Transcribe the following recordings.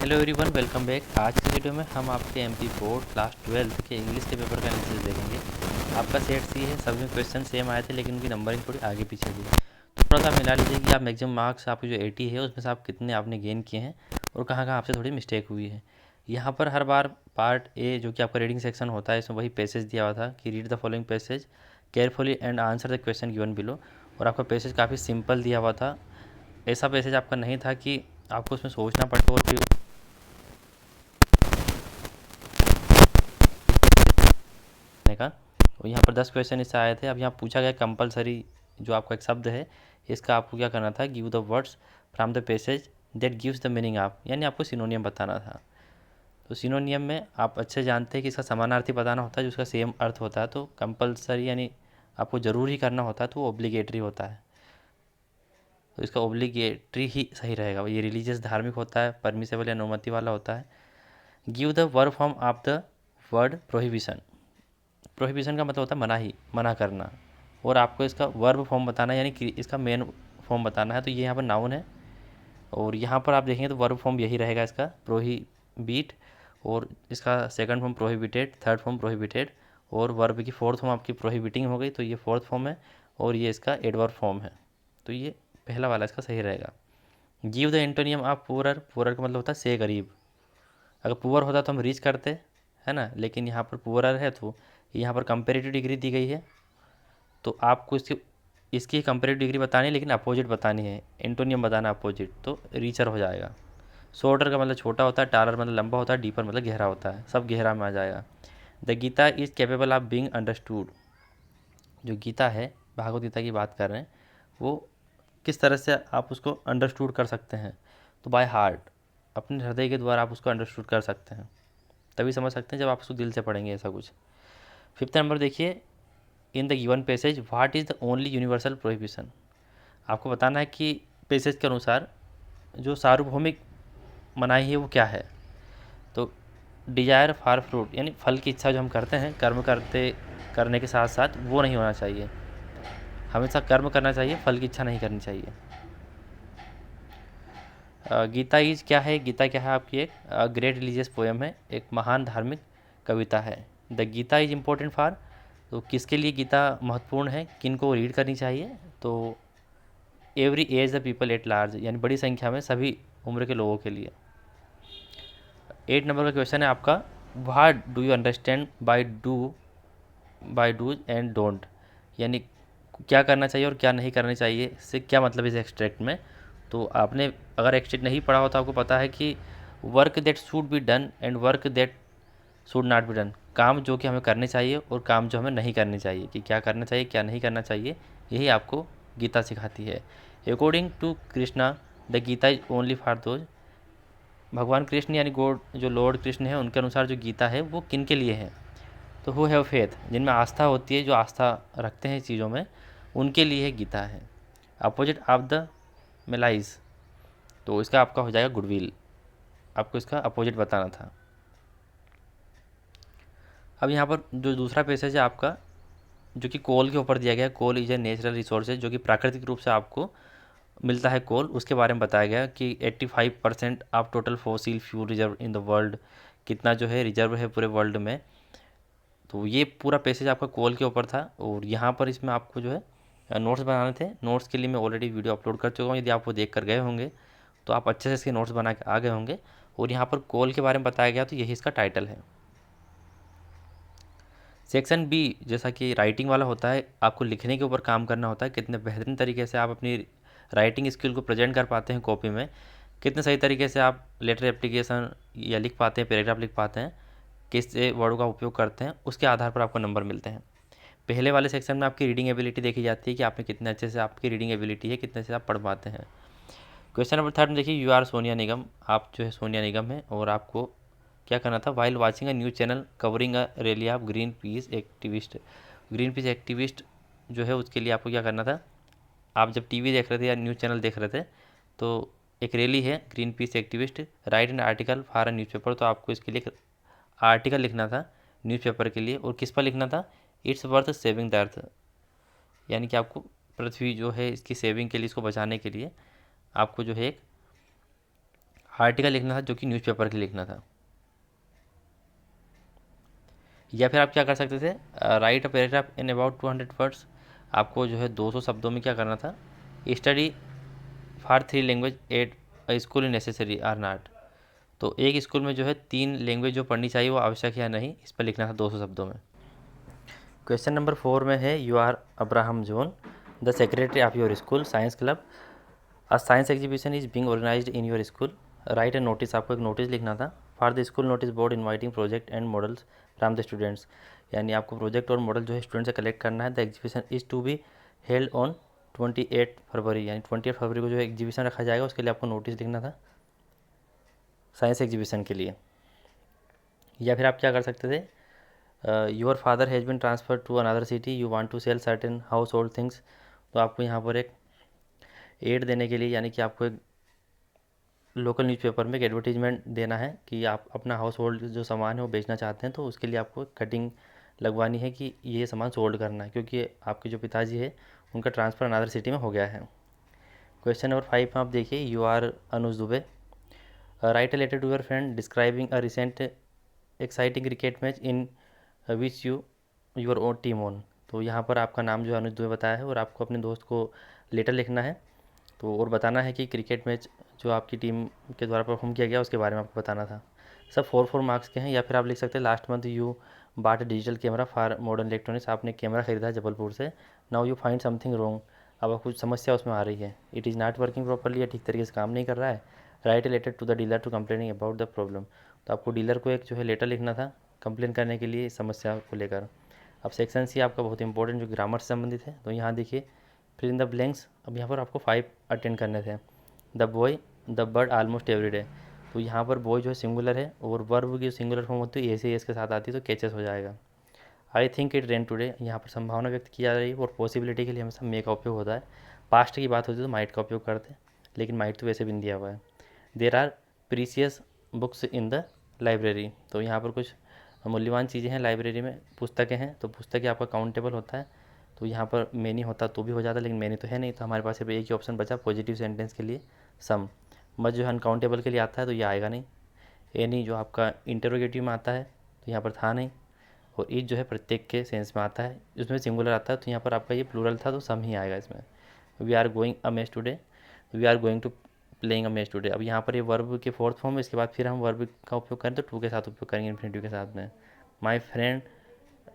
Hello everyone, welcome back. आज की video में हम आपके एमपी बोर्ड क्लास 12 के इंग्लिश के पेपर का एनालिसिस देखेंगे। आपका सेट सी है, सभी में क्वेश्चन सेम आए थे लेकिन उनकी नंबरिंग थोड़ी आगे पीछे थी। तो थोड़ा सा आप मिला लीजिए कि आप मैक्सिमम मार्क्स आपके जो 80 है उसमें से आप कितने आपने गेन किए हैं और कहाँ कहाँ आपसे थोड़ी मिस्टेक हुई है। यहाँ पर हर बार पार्ट ए जो कि आपका रीडिंग सेक्शन होता है, इसमें वही पैसेज दिया हुआ था कि read the following passage carefully and answer the question given below. और आपका पैसेज काफ़ी सिंपल दिया हुआ था। ऐसा पैसेज आपका नहीं था कि आपको उसमें सोचना पड़ता और फिर का। और यहाँ पर 10 क्वेश्चन इससे आए थे। अब यहाँ पूछा गया कंपलसरी जो आपका एक शब्द है, इसका आपको क्या करना था, give the words from the passage that gives the meaning of, यानी आपको सिनोनियम बताना था। तो सिनोनियम में आप अच्छे जानते हैं कि इसका समानार्थी बताना होता है जो उसका सेम अर्थ होता है। तो कंपलसरी यानी आपको ज़रूर ही करना होता है, तो वो ओब्लिगेटरी होता है। तो इसका ओब्लिगेटरी ही सही रहेगा। ये रिलीजियस धार्मिक होता है, परमिसेबल या अनुमति वाला होता है। Give the verb form of the word prohibition. Prohibition का मतलब होता है मनाही, मना करना। और आपको इसका वर्ब फॉर्म बताना है, यानी कि इसका मेन फॉर्म बताना है। तो ये यहाँ पर नाउन है और यहाँ पर आप देखेंगे तो वर्ब फॉर्म यही रहेगा इसका, प्रोहिबिट। और इसका second form prohibited, third form prohibited, और वर्ब की फोर्थ फॉर्म आपकी प्रोहिबिटिंग हो गई, तो ये फोर्थ फॉर्म है। और ये इसका एडवर्ब फॉर्म है। तो ये पहला वाला इसका सही रहेगा। Give the antonym of poor. Poor का मतलब होता है से गरीब। अगर पुअर होता तो हम रीच करते, है ना, लेकिन यहाँ पर पुअरर है तो यहाँ पर कंपेरेटिव डिग्री दी गई है। तो आपको इसकी इसकी कंपेरेटिव डिग्री बतानी है लेकिन अपोजिट बतानी है, एंटोनियम बताना अपोजिट, तो रीचर हो जाएगा। शॉर्टर का मतलब छोटा होता है, टालर मतलब लंबा होता है, डीपर मतलब गहरा होता है, सब गहरा में आ जाएगा। The Gita is capable of being understood. जो गीता है, भागवत गीता की बात कर रहे हैं, वो किस तरह से आप उसको अंडरस्टूड कर सकते हैं। तो बाय हार्ट, अपने हृदय के द्वारा आप उसको अंडरस्टूड कर सकते हैं। तभी समझ सकते हैं जब आप उसको दिल से पढ़ेंगे ऐसा कुछ। फिफ्थ नंबर देखिए, in the given passage what is the only universal prohibition. आपको बताना है कि पैसेज के अनुसार जो सार्वभौमिक मनाही है वो क्या है। तो डिजायर फॉर फ्रूट, यानी फल की इच्छा जो हम करते हैं कर्म करने के साथ साथ, वो नहीं होना चाहिए। हमेशा कर्म करना चाहिए, फल की इच्छा नहीं करनी चाहिए। गीता इज क्या है, गीता क्या है आपकी एक ग्रेट रिलीजियस पोएम है, एक महान धार्मिक कविता है। The Gita is important for, तो किसके लिए गीता महत्वपूर्ण है, किन को रीड करनी चाहिए। तो every age the people at large, यानी बड़ी संख्या में सभी उम्र के लोगों के लिए। 8 नंबर का क्वेश्चन है आपका, what do you understand by dos and don't, यानी क्या करना चाहिए और क्या नहीं करना चाहिए, इससे क्या मतलब इस एक्सट्रैक्ट में। तो आपने अगर एक्सट्रैक्ट नहीं पढ़ा हो तो आपको पता है कि work that should be done and work that should not be done, काम जो कि हमें करने चाहिए और काम जो हमें नहीं करने चाहिए, कि क्या करना चाहिए क्या नहीं करना चाहिए, यही आपको गीता सिखाती है। According to Krishna the Gita is only for those. भगवान कृष्ण यानी गॉड, जो लॉर्ड कृष्ण है, उनके अनुसार जो गीता है वो किन के लिए है। तो हु हैव फेथ, जिनमें आस्था होती है, जो आस्था रखते हैं चीज़ों में, उनके लिए गीता है। अपोजिट ऑफ द मेलाइज, तो इसका आपका हो जाएगा गुडविल। आपको इसका अपोजिट बताना था। अब यहाँ पर जो दूसरा पैसेज है आपका, जो कि कोल के ऊपर दिया गया है, coal is a natural resource है जो कि प्राकृतिक रूप से आपको मिलता है कोल, उसके बारे में बताया गया कि 85% of total fossil fuel reserve in the world, कितना जो है रिजर्व है पूरे वर्ल्ड में। तो ये पूरा पैसेज आपका कोल के ऊपर था। और यहाँ पर इसमें आपको जो है नोट्स बनाने थे। नोट्स के लिए मैं ऑलरेडी वीडियो अपलोड कर चुका हूँ, यदि आप वो देख कर गए होंगे तो आप अच्छे से इसके नोट्स बना के आ गए होंगे। और यहाँ पर कोल के बारे में बताया गया, तो यही इसका टाइटल है। सेक्शन बी जैसा कि राइटिंग वाला होता है, आपको लिखने के ऊपर काम करना होता है, कितने बेहतरीन तरीके से आप अपनी राइटिंग स्किल को प्रेजेंट कर पाते हैं कॉपी में, कितने सही तरीके से आप लेटर एप्लीकेशन या लिख पाते हैं, पैराग्राफ लिख पाते हैं, किस वर्ड का उपयोग करते हैं, उसके आधार पर आपको नंबर मिलते हैं। पहले वाले सेक्शन में आपकी रीडिंग एबिलिटी देखी जाती है कि आपने कितने अच्छे से आपकी रीडिंग एबिलिटी है, कितने से आप पढ़ पाते हैं। क्वेश्चन नंबर 3 में देखिए, यू आर सोनिया निगम, आप जो है सोनिया निगम है और आपको क्या करना था, while watching a news channel covering a rally of green peas activist. Green peas activist जो है उसके लिए आपको क्या करना था, आप जब टीवी देख रहे थे या न्यूज़ चैनल देख रहे थे तो एक रैली है green peas activist, right an article for a newspaper, तो आपको इसके लिए एक आर्टिकल लिखना था न्यूज़पेपर के लिए। और किस पर लिखना था, it's worth saving the earth, यानी कि आपको पृथ्वी जो है इसकी सेविंग के लिए, इसको बचाने के लिए आपको जो है एक आर्टिकल लिखना था जो कि न्यूज़पेपर के लिए लिखना था। या फिर आप क्या कर सकते थे, write a paragraph in about 200 words. आपको जो है 200 शब्दों में क्या करना था, study for 3 language at a school necessary or not. तो एक स्कूल में जो है 3 लैंग्वेज जो पढ़नी चाहिए वो आवश्यक है या नहीं, इस पर लिखना था 200 शब्दों में। क्वेश्चन नंबर 4 में है, you are Abraham John the secretary of your school science club, a science exhibition is being organised in your school, write a notice. आपको एक नोटिस लिखना था for the school notice board inviting project and models from the students. यानी आपको project और model जो है student से कलेक्ट करना है। The exhibition is to be held on 28 February, यानी 28 फरवरी को जो है एग्जीबिशन रखा जाएगा, उसके लिए आपको नोटिस लिखना था साइंस एग्जीबिशन के लिए। या फिर आप क्या कर सकते थे, your father has been transfer to another city, you want to sell certain household things. तो आपको यहाँ पर एक एड देने के लिए, यानी कि आपको एक लोकल न्यूज़पेपर में एक एडवर्टीजमेंट देना है कि आप अपना हाउस होल्ड जो सामान है वो बेचना चाहते हैं, तो उसके लिए आपको कटिंग लगवानी है कि ये सामान सोल्ड करना है, क्योंकि आपके जो पिताजी है उनका ट्रांसफ़र अनदर सिटी में हो गया है। क्वेश्चन नंबर 5 में आप देखिए, you are Anuj Dubey, write a letter to your friend describing a recent exciting cricket match in which you your own team won. तो यहाँ पर आपका नाम जो है अनुज दुबे बताया है और आपको अपने दोस्त को लेटर लिखना है, तो और बताना है कि क्रिकेट मैच जो आपकी टीम के द्वारा परफॉर्म किया गया उसके बारे में आपको बताना था। सब 4 मार्क्स के हैं। या फिर आप लिख सकते हैं, last month you bought digital camera for modern electronics. आपने कैमरा खरीदा है जबलपुर से। Now you find something wrong. अब आपको कुछ समस्या उसमें आ रही है। It is not working properly, या ठीक तरीके से काम नहीं कर रहा है। Write letter to the dealer to complaining about the problem. तो आपको डीलर को एक जो है लेटर लिखना था कंप्लेन करने के लिए इस समस्या को लेकर। अब सेक्शन सी आपका बहुत इंपॉर्टेंट जो ग्रामर से संबंधित है। तो यहाँ देखिए, फिर इन द ब्लैंक्स। अब यहाँ पर आपको 5 अटेंड करने थे। The boy the bird almost every day. तो यहाँ पर बॉय जो है सिंगुलर है और वर्ब की सिंगुलर फॉर्म होती है ए से एस के साथ आती है, तो कैचेस हो जाएगा। I think it rain today. यहाँ पर संभावना व्यक्त की जा रही है और पॉसिबिलिटी के लिए हमेशा मे का उपयोग होता है। पास्ट की बात होती है तो माइट का उपयोग करते हैं, लेकिन माइट तो वैसे भी नहीं दिया हुआ है। There are precious books in the library. तो यहाँ पर कुछ मूल्यवान चीज़ें हैं लाइब्रेरी में, पुस्तकें हैं। तो पुस्तकें आपका काउंटेबल होता है, तो यहाँ पर मैनी होता तो भी हो जाता, लेकिन मैनी तो है नहीं, तो हमारे पास सिर्फ एक ही ऑप्शन बचा पॉजिटिव सेंटेंस के लिए, सम। मत जो है अनकाउंटेबल के लिए आता है तो ये आएगा नहीं। एनी जो आपका इंटरोगेटिव में आता है तो यहाँ पर था नहीं। और ईच जो है प्रत्येक के सेंस में आता है, इसमें सिंगुलर आता है, तो यहाँ पर आपका ये प्लूरल था तो सम ही आएगा इसमें। We are going a match today, we are going to playing a match today. अब यहाँ पर ये वर्ब के फोर्थ फॉर्म है, इसके बाद फिर हम वर्ब का उपयोग करें तो टू के साथ उपयोग करेंगे, इन्फिनिटिव के साथ में। My friend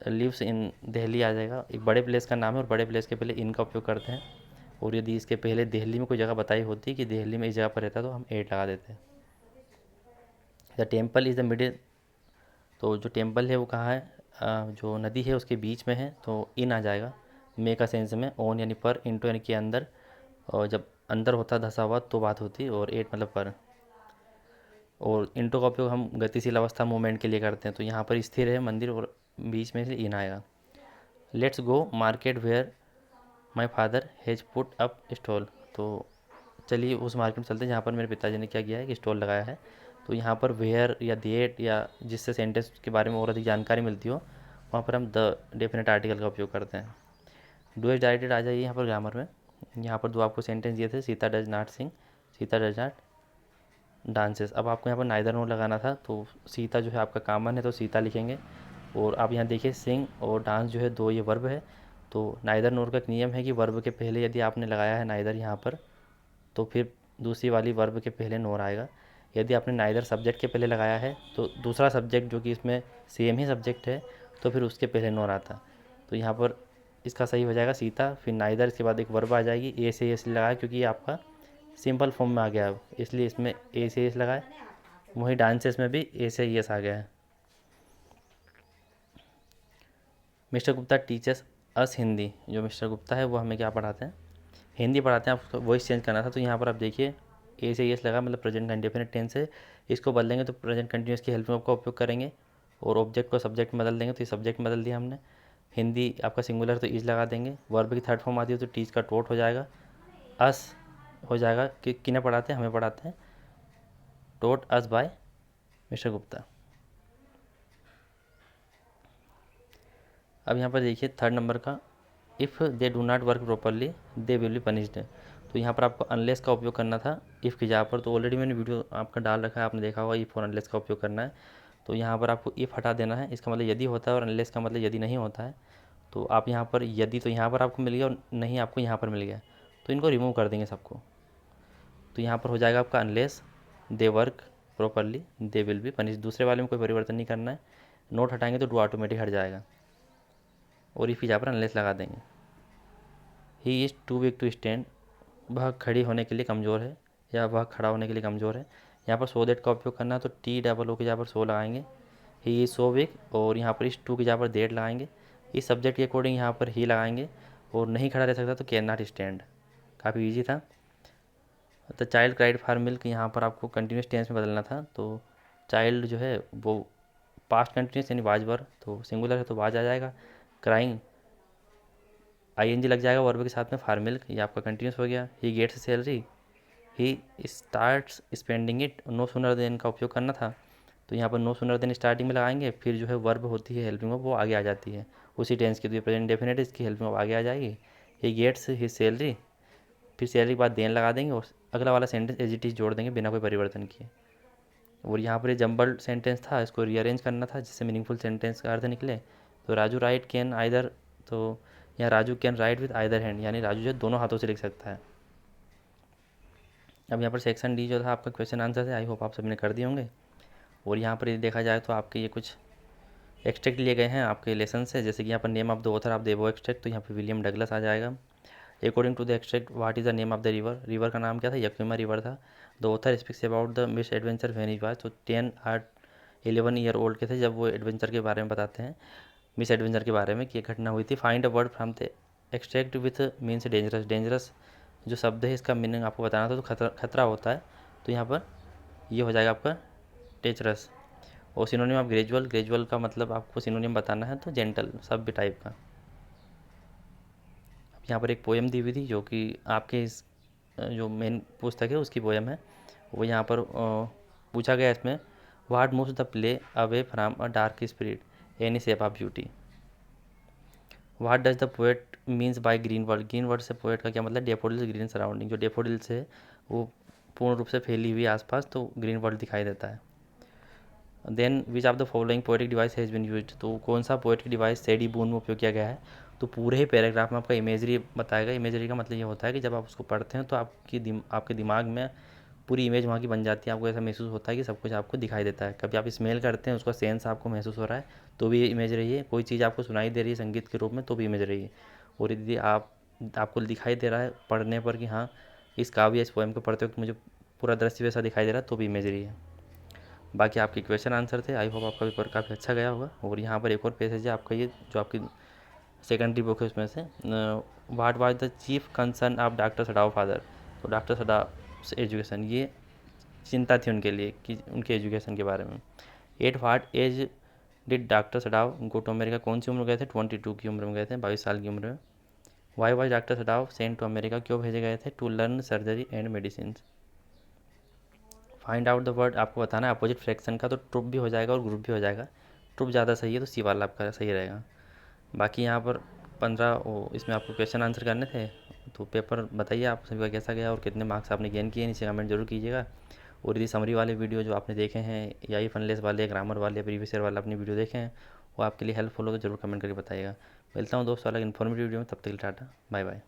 lives in Delhi आ जाएगा, एक बड़े प्लेस का नाम है और बड़े प्लेस के पहले इन का उपयोग करते हैं। और यदि इसके पहले दिल्ली में कोई जगह बताई होती कि दिल्ली में इस जगह पर रहता तो हम एट लगा देते हैं। The temple is the middle. तो जो टेम्पल है वो कहाँ है, जो नदी है उसके बीच में है, तो इन आ जाएगा मे का सेंस में। ओन यानी पर, इंटू यानी कि अंदर, और जब अंदर होता धसा हुआ तो बात होती, और एट मतलब पर। और इंटू का उपयोग हम गतिशील अवस्था मूवमेंट के लिए करते हैं, तो यहाँ पर स्थिर है मंदिर और बीच में से इन आएगा। Let's go market where my father has put up stall. तो चलिए उस मार्केट में चलते हैं जहाँ पर मेरे पिताजी ने क्या किया है कि स्टॉल लगाया है। तो यहाँ पर वेयर या देट या जिससे सेंटेंस के बारे में और अधिक जानकारी मिलती हो, वहाँ पर हम द डेफिनेट आर्टिकल का उपयोग करते हैं। डू एज डायरेक्टेड आ जाइए यहाँ पर ग्रामर में। यहाँ पर दो आपको सेंटेंस दिए थे, Sita does not sing, Sita does not dances. अब आपको यहाँ पर नाइदर नोर लगाना था, तो सीता जो है आपका कामन है तो सीता लिखेंगे। और आप यहाँ देखिए सिंग और डांस जो है दो ये वर्ब है, तो नाइदर नोर का एक नियम है कि वर्ब के पहले यदि आपने लगाया है नाइदर यहाँ पर, तो फिर दूसरी वाली वर्ब के पहले नोर आएगा। यदि आपने नाइदर सब्जेक्ट के पहले लगाया है तो दूसरा सब्जेक्ट जो कि इसमें सेम ही सब्जेक्ट है तो फिर उसके पहले नोर आता। तो यहाँ पर इसका सही हो जाएगा सीता, फिर नाइदर, इसके बाद एक वर्ब आ जाएगी। ए से एस लगाया क्योंकि ये आपका सिंपल फॉर्म में आ गया अब, इसलिए इसमें ए से एस लगाए। वहीं डांसेस में भी ए से एस आ गया है। मिस्टर गुप्ता टीचर्स अस हिंदी। जो मिस्टर गुप्ता है वो हमें क्या पढ़ाते हैं, हिंदी पढ़ाते हैं। आपको वॉइस चेंज करना था, तो यहाँ पर आप देखिए ए से एस लगा, मतलब प्रेजेंट इंडेफिनिट टेंस है। इसको बदलेंगे तो प्रेजेंट कंटिन्यूस की हेल्प में आपका उपयोग करेंगे, और ऑब्जेक्ट को सब्जेक्ट में बदल देंगे तो ये सब्जेक्ट बदल दिया हमने। हिंदी आपका सिंगुलर तो इज लगा देंगे। वर्ब की थर्ड फॉर्म आती है तो टीच का टोट हो जाएगा। अस हो जाएगा कि किन्हें पढ़ाते हैं, हमें पढ़ाते हैं। टोट अस बाय मिस्टर गुप्ता। अब यहाँ पर देखिए थर्ड नंबर का, if they do not work properly they will be punished. तो यहाँ पर आपको अनलेस का उपयोग करना था इफ़ की जगह पर। तो ऑलरेडी मैंने वीडियो आपका डाल रखा है, आपने देखा होगा इफ़ और अनलेस का उपयोग करना है। तो यहाँ पर आपको इफ़ हटा देना है, इसका मतलब यदि होता है, और अनलेस का मतलब यदि नहीं होता है। तो आप यहाँ पर यदि, तो यहाँ पर आपको मिल गया, और नहीं आपको यहाँ पर मिल गया, तो इनको रिमूव कर देंगे सबको। तो यहाँ पर हो जाएगा आपका unless they work properly they will be punish. दूसरे वाले में कोई परिवर्तन नहीं करना है, नोट हटाएंगे तो डू ऑटोमेटिक हट जाएगा, और इफ़ यहाँ पर अनलेस लगा देंगे। He is too weak to stand, वह खड़ी होने के लिए कमज़ोर है, या वह खड़ा होने के लिए कमज़ोर है। यहाँ पर सो दैट का उपयोग करना है, तो टी डबल ओ की जगह पर सो लगाएंगे, ही इज़ सो वीक, और यहाँ पर इस टू की जगह पर दैट लगाएंगे। इस सब्जेक्ट के अकॉर्डिंग यहाँ पर ही लगाएंगे, और नहीं खड़ा रह सकता तो कैन नॉट स्टैंड। काफ़ी ईजी था। The child cried for milk, यहाँ पर आपको कंटिन्यूस टेंस में बदलना था। तो चाइल्ड जो है वो पास्ट कंटिन्यूस यानी वाज वर, तो सिंगुलर है तो वाज आ जाएगा। क्राइंग आईएनजी लग जाएगा वर्ब के साथ में, फॉर मिल्क, ये आपका कंटिन्यूस हो गया। He gets salary, he starts spending it, no sooner than का उपयोग करना था। तो यहाँ पर नो सुनर देन स्टार्टिंग में लगाएंगे, फिर जो है वर्ब होती है हेल्पिंग वर्ब वो आगे आ जाती है उसी टेंस की। तो ये प्रेजेंट डेफिनेट इसकी हेल्पिंग वर्ब आगे आ जाएगी। ही गेट्स हिज सैलरी, फिर सैलरी के बाद देन लगा देंगे, और अगला वाला सेंटेंस एज इट इज जोड़ देंगे बिना कोई परिवर्तन किए। और यहाँ पर ये जम्बल्ड सेंटेंस था, इसको रीअरेंज करना था जिससे मीनिंगफुल सेंटेंस का अर्थ निकले। तो राजू राइट कैन आइदर, तो यहाँ Raju can write with either hand, यानी राजू जो दोनों हाथों से लिख सकता है। अब यहाँ पर सेक्शन डी जो था आपका क्वेश्चन आंसर थे, आई होप आप सभी ने कर दिए होंगे। और यहाँ पर ये देखा जाए तो आपके ये कुछ एक्सट्रैक्ट लिए गए हैं आपके लेसन से, जैसे कि यहाँ पर नेम ऑफ द ऑथर आप देवो एक्सट्रैक्ट, तो यहाँ पर विलियम डगलस आ जाएगा। According to the extract what is the name of the river, river का नाम क्या था, यक्विमा रिवर था। The author speaks about the misadventure when he was, तो 11 ईयर ओल्ड के थे जब वो एडवेंचर के बारे में बताते हैं, मिस एडवेंचर के बारे में कि ये घटना हुई थी। Find a word from the extract with means dangerous, dangerous जो शब्द है इसका मीनिंग आपको बताना था, तो खतरा खतरा होता है, तो यहाँ पर ये हो जाएगा आपका टेचरस। और सिनोनिम ऑफ ग्रेजुअल, ग्रेजुअल का मतलब आपको सिनोनिम बताना है, तो जेंटल सभ्य टाइप का। अब यहाँ पर एक पोएम दी हुई थी जो कि आपके इस जो मेन पुस्तक है उसकी पोएम है, वो यहाँ पर पूछा गया इसमें, what moves the play away from a dark spirit any shape of beauty. What does the poet means by green world, green world से पोएट का क्या मतलब, डेफोडिल्स ग्रीन सराउंडिंग, जो डेफोडिल्स है वो पूर्ण रूप से फैली हुई आसपास, तो ग्रीन वर्ल्ड दिखाई देता है। Then which of the following poetic device has been used, तो कौन सा पोएटिक डिवाइस सेडी बून में उपयोग किया गया है। तो पूरे ही पैराग्राफ में आपका इमेजरी बताएगा। इमेजरी का मतलब ये होता है कि जब आप उसको पढ़ते हैं तो आपके दिमाग में पूरी इमेज वहाँ की बन जाती है, आपको ऐसा महसूस होता है कि सब कुछ आपको दिखाई देता है। कभी आप स्मेल करते हैं उसका सेंस आपको महसूस हो रहा है तो भी इमेज रही है, कोई चीज़ आपको सुनाई दे रही है संगीत के रूप में तो भी इमेज रही है। और यदि आपको दिखाई दे रहा है पढ़ने पर कि हाँ इस काव्य इस पोएम को पढ़ते वक्त मुझे पूरा दृश्य वैसा दिखाई दे रहा है तो भी इमेज रही है। बाकी आपके क्वेश्चन आंसर थे, आई होप आपका पेपर काफ़ी अच्छा गया होगा। और यहाँ पर एक और पेज है आपका, ये जो आपकी सेकेंडरी बुक है उसमें से, what was the chief concern of doctor Sadao father, तो डॉक्टर सडाव एजुकेशन, ये चिंता थी उनके लिए कि उनके एजुकेशन के बारे में। At what age did doctor Sadao go to America, कौन सी उम्र गए थे, 22 की उम्र में गए थे, 22 साल की उम्र में। Why was doctor Sadao sent to America, क्यों भेजे गए थे, to learn surgery and medicine. Find out the word, आपको बताना है अपोजिट फ्रैक्शन का, तो ट्रुप भी हो जाएगा और ग्रुप भी हो जाएगा। ट्रुप ज़्यादा सही है तो सी वाला आपका सही रहेगा। बाकी यहाँ पर 15 इसमें आपको क्वेश्चन आंसर करने थे। तो पेपर बताइए आप सभी का कैसा गया और कितने मार्क्स आपने गेन किए, नीचे कमेंट जरूर कीजिएगा। और यदि समरी वाले वीडियो जो आपने देखे हैं या ई फनलेस वाले, ग्रामर वाले, प्रीवियस ईयर वाले अपनी वीडियो देखे हैं वो आपके लिए हेल्पफुल हो तो जरूर कमेंट करके बताइएगा। मिलता हूँ दोस्तों अलग इन्फॉर्मेटिव वीडियो में, तब तक टाटा बाय बाय।